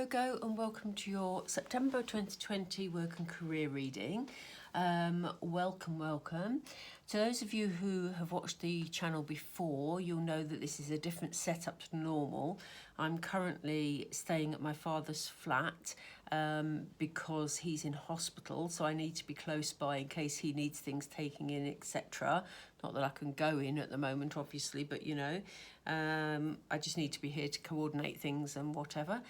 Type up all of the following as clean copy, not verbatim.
Virgo, and welcome to your September 2020 work and career reading. Welcome. To those of you who have watched the channel before, you'll know that this is a different setup to normal. I'm currently staying at my father's flat because he's in hospital, so I need to be close by in case he needs things taking in, etc. Not that I can go in at the moment, obviously, but you know, I just need to be here to coordinate things and whatever.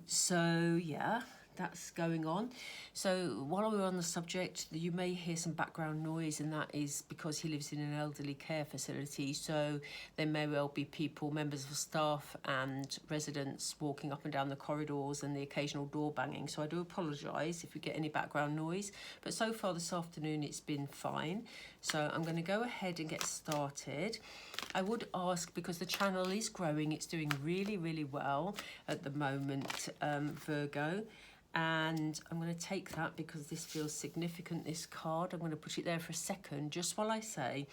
So yeah, that's going on. So while we're on the subject, you may hear some background noise, and that is because he lives in an elderly care facility, so there may well be people, members of staff and residents walking up and down the corridors and the occasional door banging. So I do apologise if you get any background noise, but so far this afternoon it's been fine. So I'm going to go ahead and get started. I would ask, because the channel is growing, it's doing really well at the moment, Virgo. And I'm going to take that because this feels significant, this card. I'm going to put it there for a second, just while I say,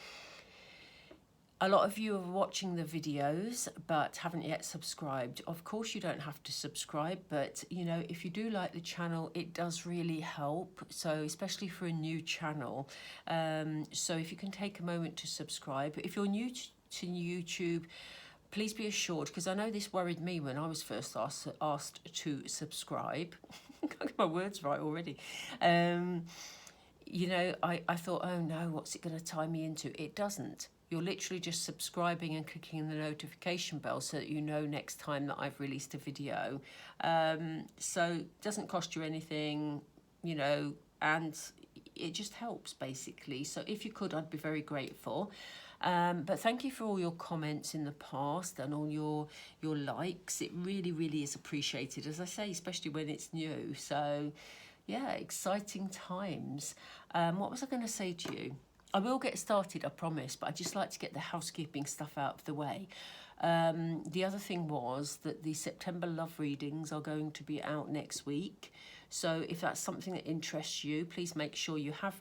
a lot of you are watching the videos but haven't yet subscribed. Of course, you don't have to subscribe, but you know, if you do like the channel, it does really help. So especially for a new channel. So if you can take a moment to subscribe. If you're new to YouTube, please be assured, because I know this worried me when I was first asked to subscribe. I can't get my words right already. You know, I thought, oh no, what's it going to tie me into? It doesn't. You're literally just subscribing and clicking the notification bell so that you know next time that I've released a video. So it doesn't cost you anything, you know, and it just helps basically. So if you could, I'd be very grateful. But thank you for all your comments in the past and all your likes. It really is appreciated, as I say, especially when it's new. So yeah, exciting times. What was I going to say to you? I will get started, I promise, but I'd just like to get the housekeeping stuff out of the way. The other thing was that the September love readings are going to be out next week. So if that's something that interests you, please make sure you have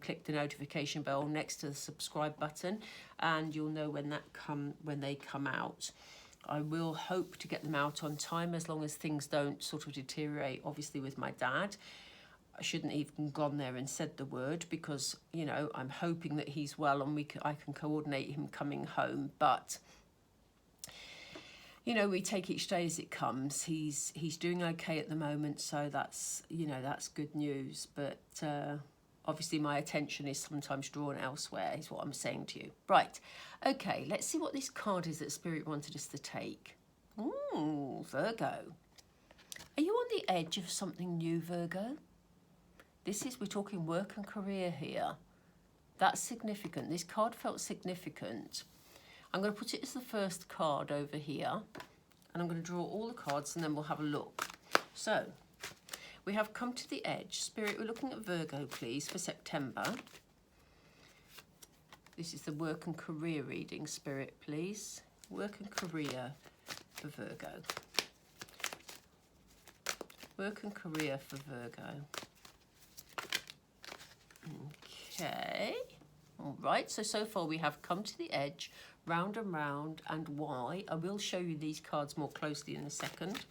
click the notification bell next to the subscribe button, and you'll know when they come out. I will hope to get them out on time, as long as things don't sort of deteriorate, obviously, with my dad. I shouldn't even gone there and said the word, because you know, I'm hoping that he's well and I can coordinate him coming home, but you know, we take each day as it comes. He's doing okay at the moment, so that's, you know, that's good news, but obviously my attention is sometimes drawn elsewhere, is what I'm saying to you. Right, okay, let's see what this card is that Spirit wanted us to take. Ooh, Virgo. Are you on the edge of something new, Virgo? We're talking work and career here. That's significant. This card felt significant. I'm going to put it as the first card over here, and I'm going to draw all the cards and then we'll have a look. So, we have come to the edge. Spirit, we're looking at Virgo, please, for September. This is the work and career reading, Spirit, please. Work and career for Virgo. Work and career for Virgo. Okay. All right, so far we have come to the edge, round and round, and why. I will show you these cards more closely in a second.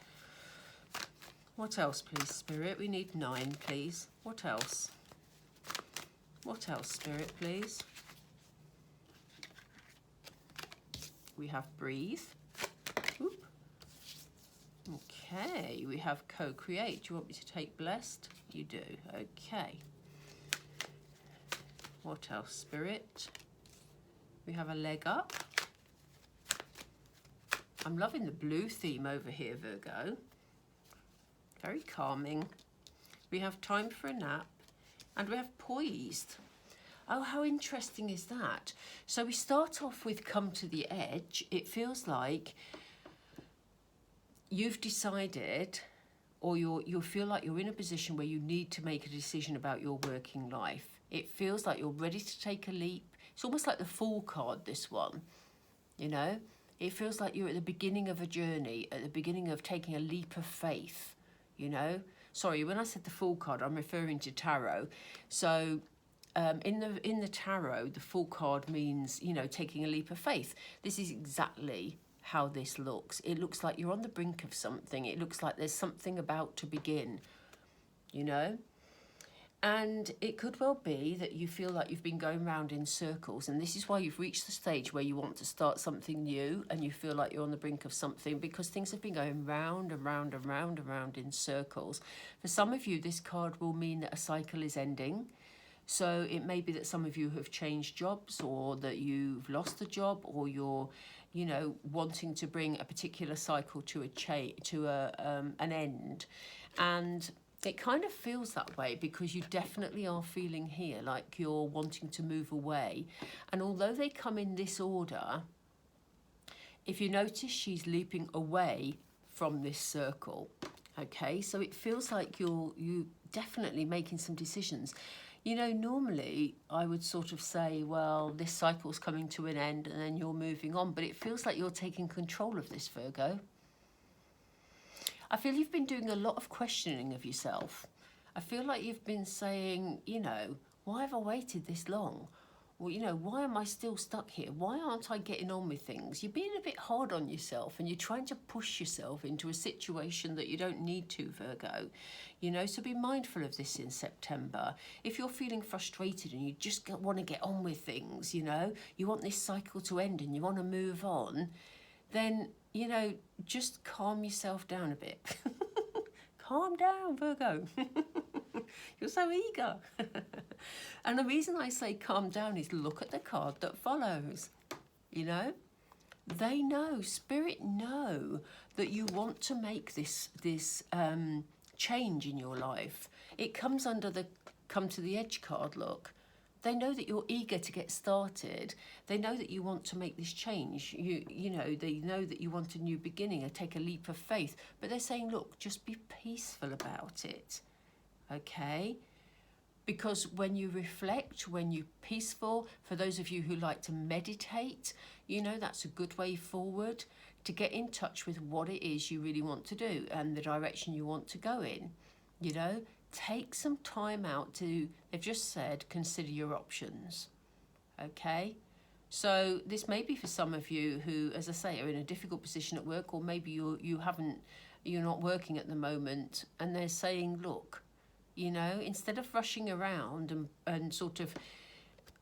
What else, please, Spirit? We need 9, please. What else? What else, Spirit, please? We have breathe. Oop. Okay, we have co-create. Do you want me to take blessed? You do. Okay. What else, Spirit? We have a leg up. I'm loving the blue theme over here, Virgo. Very calming. We have time for a nap, and we have poised. Oh, how interesting is that? So we start off with come to the edge. It feels like you've decided, or you feel like you're in a position where you need to make a decision about your working life. It feels like you're ready to take a leap. It's almost like the Fool card, this one, you know? It feels like you're at the beginning of a journey, at the beginning of taking a leap of faith, you know? Sorry, when I said the Fool card, I'm referring to tarot. So in the tarot, the Fool card means, you know, taking a leap of faith. This is exactly how this looks. It looks like you're on the brink of something. It looks like there's something about to begin, you know? And it could well be that you feel like you've been going round in circles, and this is why you've reached the stage where you want to start something new and you feel like you're on the brink of something, because things have been going round and round and round and round in circles. For some of you, this card will mean that a cycle is ending. So it may be that some of you have changed jobs, or that you've lost a job, or you're, you know, wanting to bring a particular cycle to an end. And it kind of feels that way because you definitely are feeling here like you're wanting to move away. And although they come in this order, if you notice, she's leaping away from this circle. Okay, so it feels like you definitely making some decisions. You know, normally I would sort of say, well, this cycle's coming to an end and then you're moving on. But it feels like you're taking control of this, Virgo. I feel you've been doing a lot of questioning of yourself. I feel like you've been saying, you know, why have I waited this long? Well, you know, why am I still stuck here? Why aren't I getting on with things? You're being a bit hard on yourself and you're trying to push yourself into a situation that you don't need to, Virgo. You know, so be mindful of this in September. If you're feeling frustrated and you just want to get on with things, you know, you want this cycle to end and you want to move on, then, you know, just calm yourself down a bit. Calm down, Virgo. You're so eager. And the reason I say calm down is look at the card that follows. You know, they know, Spirit know that you want to make this change in your life. It comes under the come to the edge card, look. They know that you're eager to get started. They know that you want to make this change. You know, they know that you want a new beginning, or take a leap of faith. But they're saying, look, just be peaceful about it, okay? Because when you reflect, when you're peaceful, for those of you who like to meditate, you know, that's a good way forward to get in touch with what it is you really want to do and the direction you want to go in, you know? Take some time out to, they've just said, consider your options, okay? So this may be for some of you who, as I say, are in a difficult position at work, or maybe you're not working at the moment, and they're saying, look, you know, instead of rushing around and sort of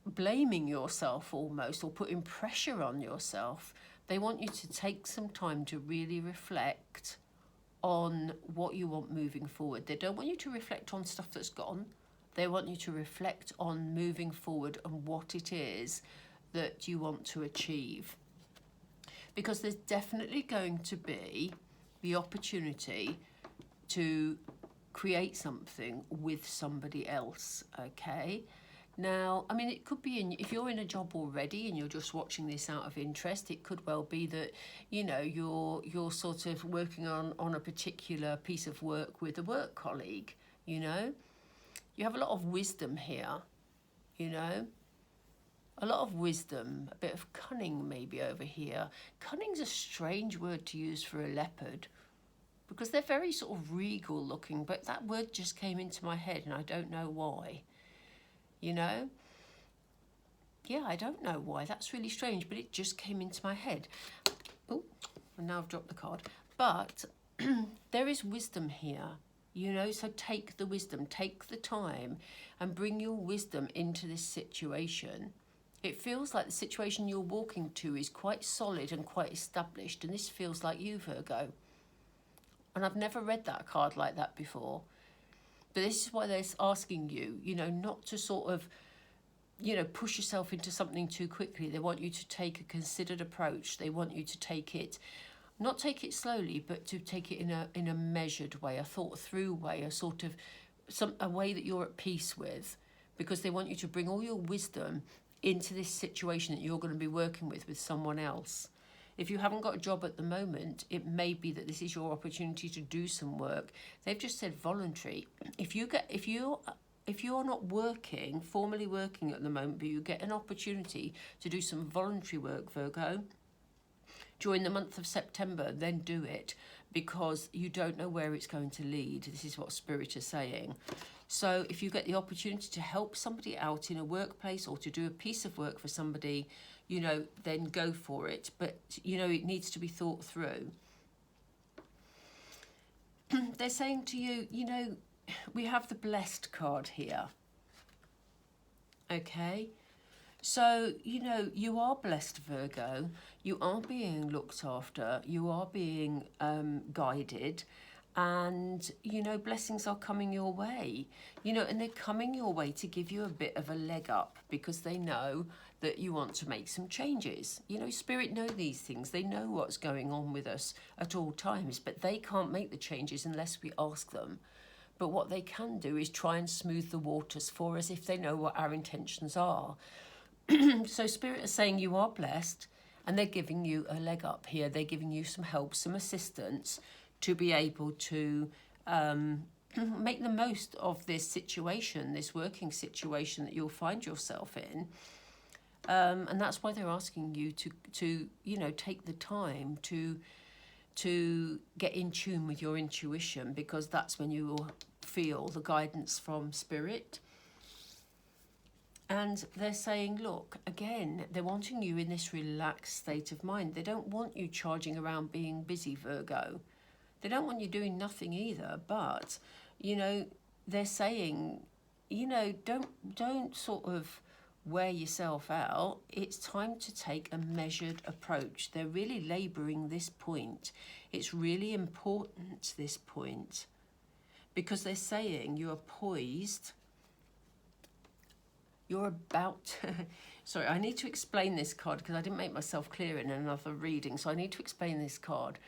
blaming yourself almost, or putting pressure on yourself, they want you to take some time to really reflect on what you want moving forward. They don't want you to reflect on stuff that's gone. They want you to reflect on moving forward and what it is that you want to achieve. Because there's definitely going to be the opportunity to create something with somebody else, okay? Now, I mean, it could be if you're in a job already and you're just watching this out of interest, it could well be that, you know, you're sort of working on a particular piece of work with a work colleague, you know. You have a lot of wisdom here, you know. A lot of wisdom, a bit of cunning maybe over here. Cunning's a strange word to use for a leopard, because they're very sort of regal looking, but that word just came into my head and I don't know why. You know? Yeah, I don't know why. That's really strange, but it just came into my head. Oh, and now I've dropped the card. But there is wisdom here, you know, so take the wisdom, take the time and bring your wisdom into this situation. It feels like the situation you're walking to is quite solid and quite established, and this feels like you, Virgo. And I've never read that card like that before. But this is why they're asking you, you know, not to sort of, you know, push yourself into something too quickly. They want you to take a considered approach. They want you to take it, not take it slowly, but to take it in a measured way, a thought through way, a sort of a way that you're at peace with, because they want you to bring all your wisdom into this situation that you're going to be working with someone else. If you haven't got a job at the moment, it may be that this is your opportunity to do some work. They've just said voluntary. If you're not working, formally working at the moment, but you get an opportunity to do some voluntary work, Virgo, during the month of September, then do it, because you don't know where it's going to lead. This is what Spirit is saying. So if you get the opportunity to help somebody out in a workplace or to do a piece of work for somebody, you know, then go for it. But, you know, it needs to be thought through. They're saying to you, you know, we have the blessed card here. Okay? So, you know, you are blessed, Virgo. You are being looked after. You are being guided. And, you know, blessings are coming your way. You know, and they're coming your way to give you a bit of a leg up because they know that you want to make some changes. You know, Spirit know these things. They know what's going on with us at all times, but they can't make the changes unless we ask them. But what they can do is try and smooth the waters for us if they know what our intentions are. So Spirit is saying you are blessed, and they're giving you a leg up here. They're giving you some help, some assistance to be able to make the most of this situation, this working situation that you'll find yourself in. And that's why they're asking you to you know, take the time to get in tune with your intuition, because that's when you will feel the guidance from Spirit. And they're saying, look, again, they're wanting you in this relaxed state of mind. They don't want you charging around being busy, Virgo. They don't want you doing nothing either. But, you know, they're saying, you know, don't sort of wear yourself out. It's time to take a measured approach. They're really labouring this point. It's really important, this point, because they're saying you are poised. You're about to, sorry, I need to explain this card because I didn't make myself clear in another reading. So I need to explain this card.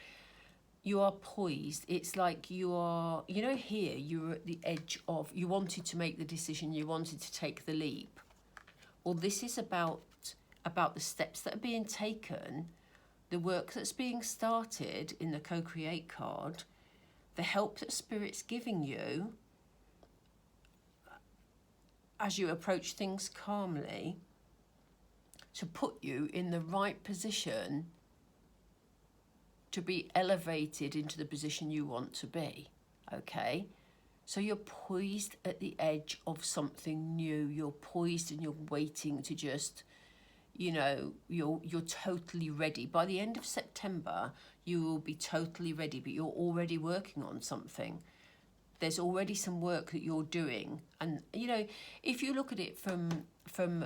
You are poised. It's like you are, you know, here, you're at the edge of, you wanted to make the decision, you wanted to take the leap. Well, this is about the steps that are being taken, the work that's being started in the co-create card, the help that Spirit's giving you as you approach things calmly to put you in the right position to be elevated into the position you want to be, okay? So you're poised at the edge of something new. You're poised and you're waiting to just, you know, you're totally ready. By the end of September, you will be totally ready, but you're already working on something. There's already some work that you're doing. And, you know, if you look at it from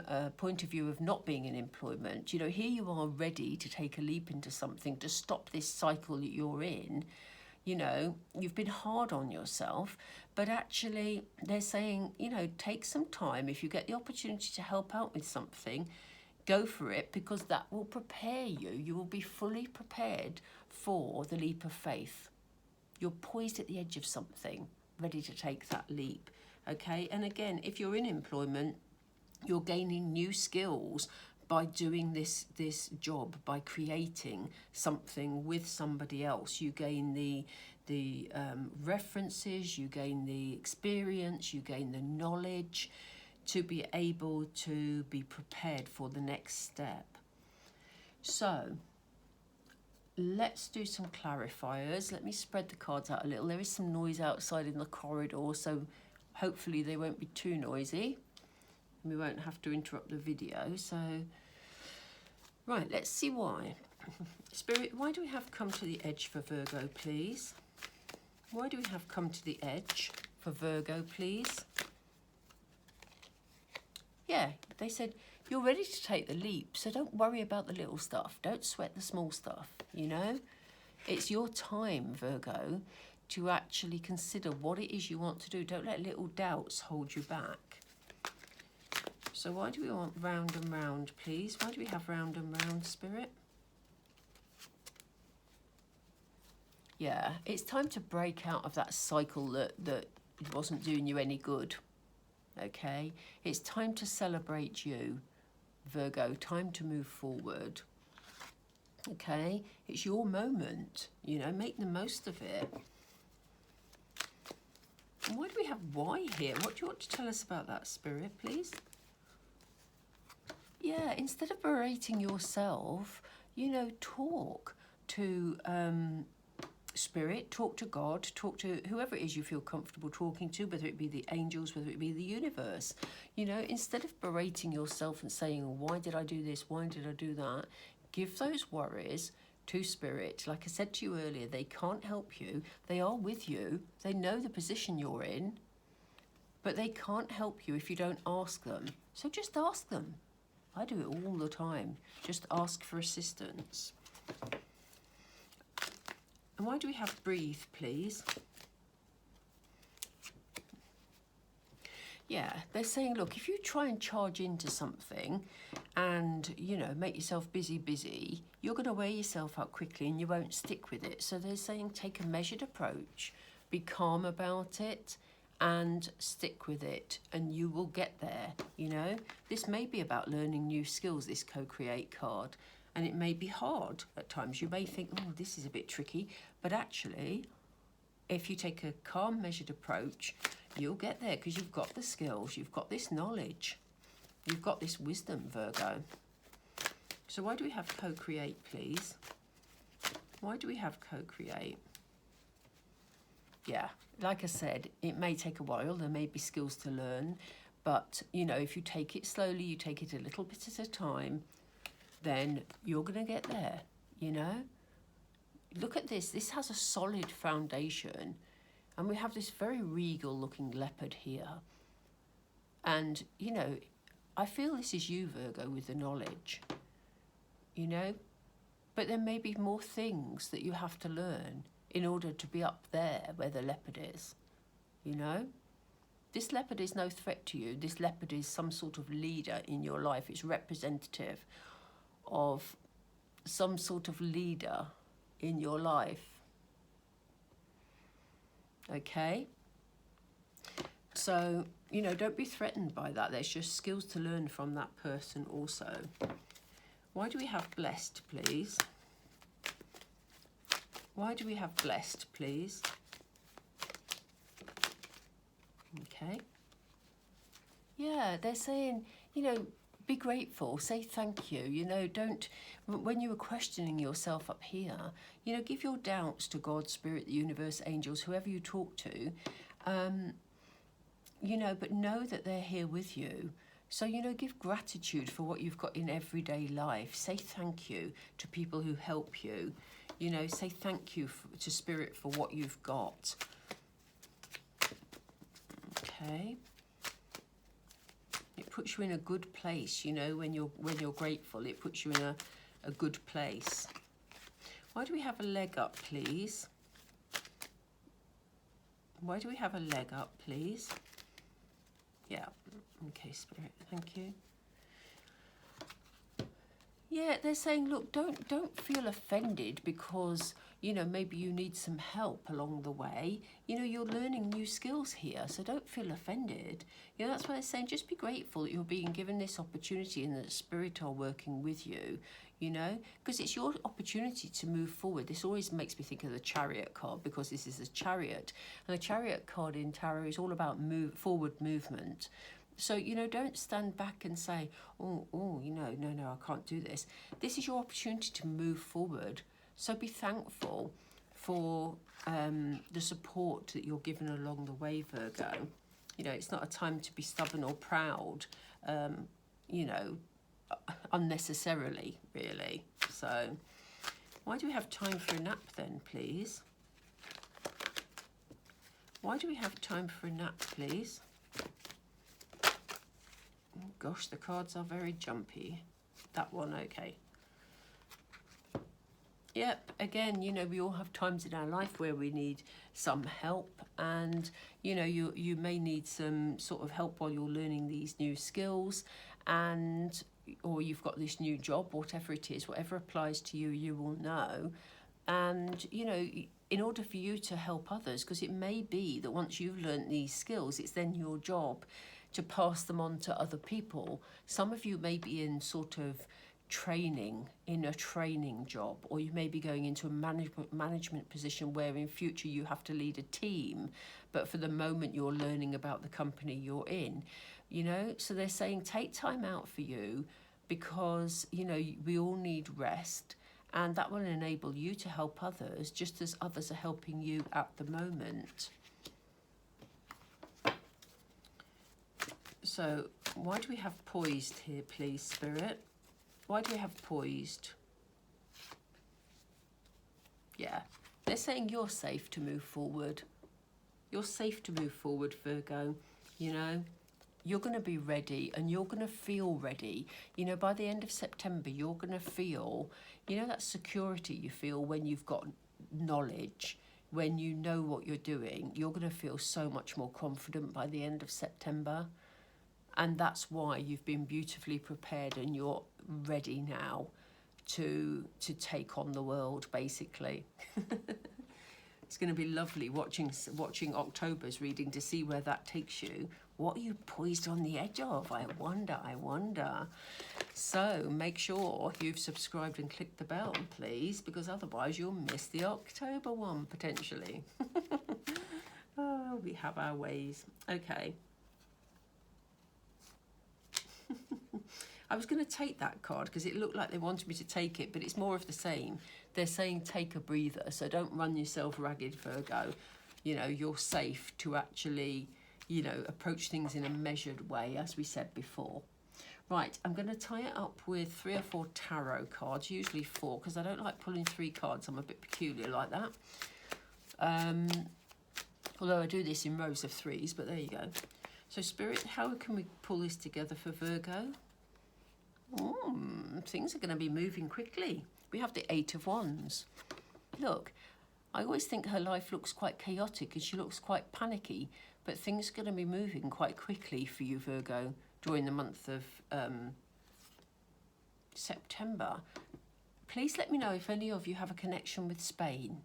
a point of view of not being in employment, you know, here you are ready to take a leap into something, to stop this cycle that you're in. You know, you've been hard on yourself, but actually they're saying, you know, take some time. If you get the opportunity to help out with something, go for it, because that will prepare you. You will be fully prepared for the leap of faith. You're poised at the edge of something, ready to take that leap, okay? And again, if you're in employment, you're gaining new skills by doing this job, by creating something with somebody else. You gain the references, you gain the experience, you gain the knowledge to be able to be prepared for the next step. So let's do some clarifiers. Let me spread the cards out a little. There is some noise outside in the corridor, so hopefully they won't be too noisy. We won't have to interrupt the video. So, right, let's see why. Spirit, why do we have come to the edge for Virgo, please? Why do we have come to the edge for Virgo, please? Yeah, they said, you're ready to take the leap, so don't worry about the little stuff. Don't sweat the small stuff, you know? It's your time, Virgo, to actually consider what it is you want to do. Don't let little doubts hold you back. So why do we want round and round, please? Why do we have round and round, Spirit? Yeah, it's time to break out of that cycle that wasn't doing you any good, okay? It's time to celebrate you, Virgo, time to move forward, okay? It's your moment, you know, make the most of it. And why do we have why here? What do you want to tell us about that, Spirit, please? Yeah, instead of berating yourself, you know, talk to spirit, talk to God, talk to whoever it is you feel comfortable talking to, whether it be the angels, whether it be the universe. You know, instead of berating yourself and saying, why did I do this? Why did I do that? Give those worries to spirit. Like I said to you earlier, they can't help you. They are with you. They know the position you're in, but they can't help you if you don't ask them. So just ask them. I do it all the time. Just ask for assistance. And why do we have breathe, please? Yeah, they're saying, look, if you try and charge into something and, you know, make yourself busy, you're going to wear yourself out quickly and you won't stick with it. So they're saying take a measured approach, be calm about it and stick with it and you will get there, you know. This may be about learning new skills, this co-create card, and it may be hard at times. You may think, oh, this is a bit tricky, but actually, if you take a calm, measured approach, you'll get there because you've got the skills, you've got this knowledge, you've got this wisdom, Virgo. So why do we have co-create, please? Why do we have co-create? Yeah, like I said, it may take a while, there may be skills to learn, but, you know, if you take it slowly, you take it a little bit at a time, then you're going to get there, you know? Look at this. This has a solid foundation. And we have this very regal looking leopard here. And, you know, I feel this is you, Virgo, with the knowledge, you know? But there may be more things that you have to learn in order to be up there where the leopard is, you know? This leopard is no threat to you. This leopard is some sort of leader in your life. It's representative of some sort of leader in your life. Okay? So, you know, don't be threatened by that. There's just skills to learn from that person also. Why do we have blessed, please? Why do we have blessed, please? Okay. Yeah, they're saying, you know, be grateful, say thank you, you know, don't, when you were questioning yourself up here, you know, give your doubts to God, Spirit, the universe, angels, whoever you talk to, you know, but know that they're here with you. So, you know, give gratitude for what you've got in everyday life. Say thank you to people who help you. You know, say thank you to Spirit for what you've got. Okay. It puts you in a good place, you know, when you're grateful. It puts you in a good place. Why do we have a leg up, please? Why do we have a leg up, please? Yeah. Okay, Spirit. Thank you. Yeah, they're saying, look, don't feel offended because, you know, maybe you need some help along the way. You know, you're learning new skills here, so don't feel offended. You know, that's why they're saying just be grateful that you're being given this opportunity and that Spirit are working with you, you know, because it's your opportunity to move forward. This always makes me think of the Chariot card because this is a Chariot. And the Chariot card in Tarot is all about forward movement. So, you know, don't stand back and say, oh, you know, no, I can't do this. This is your opportunity to move forward. So be thankful for the support that you're given along the way, Virgo. You know, it's not a time to be stubborn or proud, you know, unnecessarily, really. So why do we have time for a nap then, please? Why do we have time for a nap, please? Oh, gosh, the cards are very jumpy. That one, okay. Yep, again, you know, we all have times in our life where we need some help and, you know, you may need some sort of help while you're learning these new skills and, or you've got this new job, whatever it is, whatever applies to you, you will know. And, you know, in order for you to help others, because it may be that once you've learned these skills, it's then your job to pass them on to other people. Some of you may be in sort of training, in a training job, or you may be going into a management position where in future you have to lead a team, but for the moment you're learning about the company you're in, you know. So they're saying take time out for you because, you know, we all need rest and that will enable you to help others just as others are helping you at the moment. So why do we have poised here, please, Spirit? Why do we have poised? Yeah, they're saying you're safe to move forward. You're safe to move forward, Virgo. You know, you're going to be ready and you're going to feel ready. You know, by the end of September, you're going to feel, you know, that security you feel when you've got knowledge, when you know what you're doing. You're going to feel so much more confident by the end of September. And that's why you've been beautifully prepared and you're ready now to take on the world, basically. It's going to be lovely watching October's reading to see where that takes you. What are you poised on the edge of? I wonder. So make sure you've subscribed and clicked the bell, please, because otherwise you'll miss the October one, potentially. Oh, we have our ways. Okay. I was going to take that card because it looked like they wanted me to take it, but it's more of the same. They're saying take a breather, so don't run yourself ragged, Virgo. You know, you're safe to actually, you know, approach things in a measured way, as we said before. Right, I'm going to tie it up with 3 or 4 tarot cards, usually 4, because I don't like pulling 3 cards. I'm a bit peculiar like that. Although I do this in rows of 3s, but there you go. So, Spirit, how can we pull this together for Virgo? Things are going to be moving quickly. We have the 8 of Wands. Look, I always think her life looks quite chaotic and she looks quite panicky, but things are going to be moving quite quickly for you, Virgo, during the month of September. Please let me know if any of you have a connection with Spain.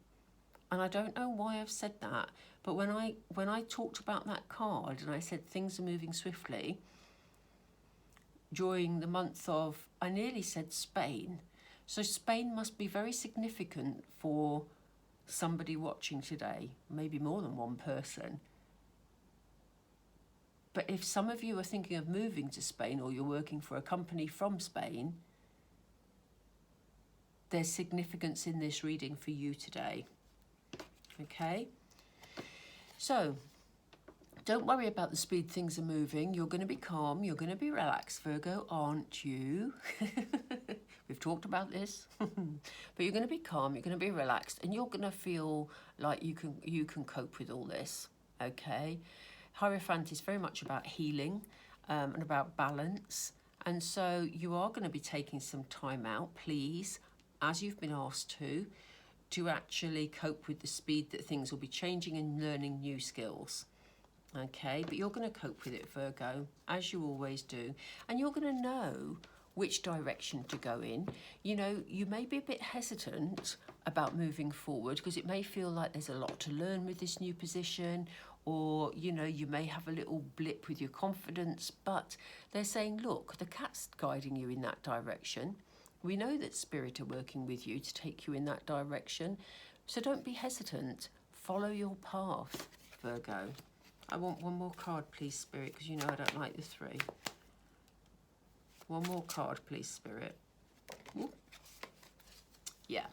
And I don't know why I've said that, but when I talked about that card and I said things are moving swiftly, during the month of, I nearly said Spain. So Spain must be very significant for somebody watching today, maybe more than one person. But if some of you are thinking of moving to Spain or you're working for a company from Spain, there's significance in this reading for you today. Okay? So, don't worry about the speed things are moving. You're going to be calm. You're going to be relaxed, Virgo, aren't you? We've talked about this. But you're going to be calm. You're going to be relaxed. And you're going to feel like you can cope with all this. Okay? Hierophant is very much about healing and about balance. And so you are going to be taking some time out, please, as you've been asked to actually cope with the speed that things will be changing and learning new skills. Okay, but you're going to cope with it, Virgo, as you always do. And you're going to know which direction to go in. You know, you may be a bit hesitant about moving forward because it may feel like there's a lot to learn with this new position, or, you know, you may have a little blip with your confidence, but they're saying, look, the cat's guiding you in that direction. We know that Spirit are working with you to take you in that direction. So don't be hesitant. Follow your path, Virgo. I want one more card, please, Spirit, because you know I don't like the 3. One more card, please, Spirit. Ooh. Yeah.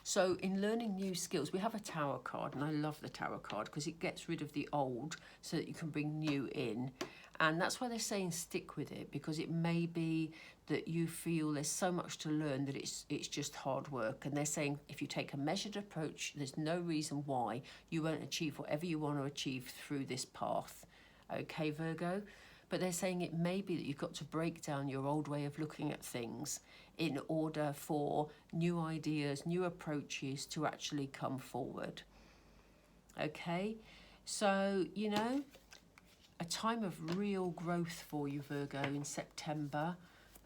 So in learning new skills, we have a Tower card, and I love the Tower card because it gets rid of the old so that you can bring new in. And that's why they're saying stick with it, because it may be that you feel there's so much to learn that it's just hard work. And they're saying if you take a measured approach, there's no reason why you won't achieve whatever you want to achieve through this path. Okay, Virgo? But they're saying it may be that you've got to break down your old way of looking at things in order for new ideas, new approaches to actually come forward. Okay? So, you know, a time of real growth for you, Virgo, in September.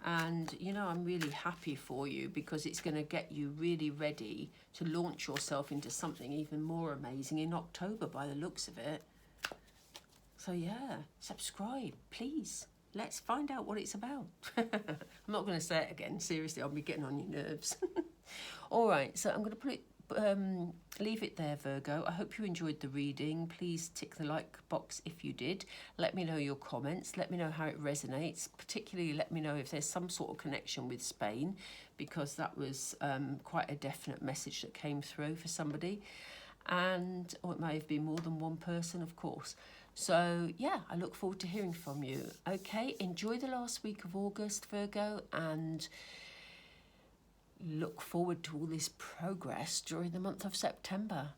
And, you know, I'm really happy for you because it's going to get you really ready to launch yourself into something even more amazing in October by the looks of it. So, yeah, subscribe, please. Let's find out what it's about. I'm not going to say it again. Seriously, I'll be getting on your nerves. All right, so I'm going to leave it there, Virgo. I hope you enjoyed the reading. Please tick the like box if you did. Let me know your comments. Let me know how it resonates. Particularly let me know if there's some sort of connection with Spain, because that was quite a definite message that came through for somebody. And or it may have been more than one person, of course. So yeah, I look forward to hearing from you. Okay, enjoy the last week of August, Virgo, and look forward to all this progress during the month of September.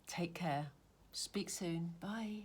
Take care. Speak soon. Bye.